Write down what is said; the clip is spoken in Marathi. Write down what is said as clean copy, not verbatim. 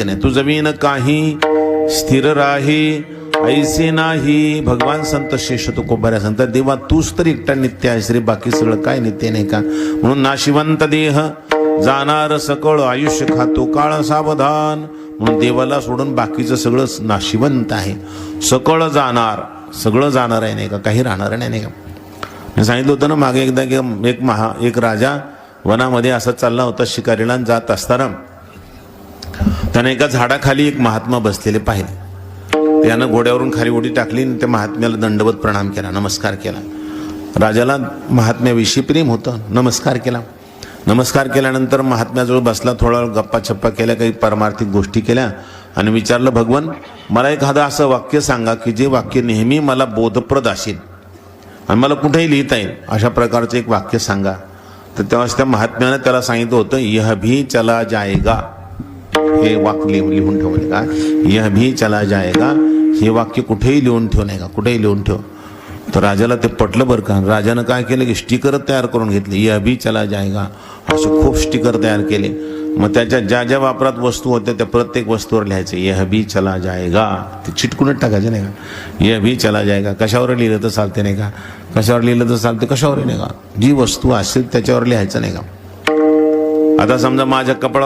नाही. तुझ विन काही स्थिर राही ऐसे नाही. भगवान संत शेष तुकोबाऱ्या सांगतात, देवा तूच तर एकटा नित्य आहेस रे, बाकी सगळं काय नित्य नाही का. म्हणून नाशिवंत देह जाणार सकळ, आयुष्य खातो काळ सावधान. म्हणून देवाला सोडून बाकीचं सगळं नाशिवंत आहे. सकळ जाणार, सगळं जाणार आहे नाही का, काही राहणार नाही का. मी सांगितलं होतं ना मागे एकदा की एक राजा वनामध्ये असा चालला होता शिकारीला. जात असताना त्याने एका झाडाखाली एक महात्मा बसलेले पाहिले. त्यानं घोड्यावरून खाली उडी टाकली आणि त्या महात्म्याला दंडवत प्रणाम केला, नमस्कार केला. राजाला महात्म्याविषयी प्रेम होतं, नमस्कार केला. नमस्कार केल्यानंतर महात्म्याजवळ बसला, थोडा वेळ गप्पा छप्पा केल्या, काही परमार्थिक गोष्टी केल्या आणि विचारलं, भगवान मला एखादं असं वाक्य सांगा की जे वाक्य नेहमी मला बोधप्रद असेल आणि मला कुठेही लिहिता येईल, अशा प्रकारचं एक वाक्य सांगा. तर तेव्हाच त्या महात्म्यानं त्याला सांगितलं होतं, यह भी चला जाएगा. हे वाक्य लिहून ठेवले का, यह भी चला जाएगा. हे वाक्य कुठेही लिहून ठेव नाही का, कुठेही लिहून ठेव. तर राजाला ते पटलं बरं का. राजानं काय केलं की स्टिकर तयार करून घेतली, यह भी चला जाएगा असे खूप स्टिकर तयार केले. मग त्याच्या ज्या ज्या वापरात वस्तू होत्या त्या प्रत्येक वस्तूवर लिहायचे, यह भी चला जाएगा. ते चिटकूनच टाकायचे नाही का, यह भी चला जाएगा. कशावर लिहिलं तर चालते नाही का, कशावर लिहिलं तर चालते, कशावर नाही का. जी वस्तू असेल त्याच्यावर लिहायचं नाही का. आता समजा माझ्या कपडा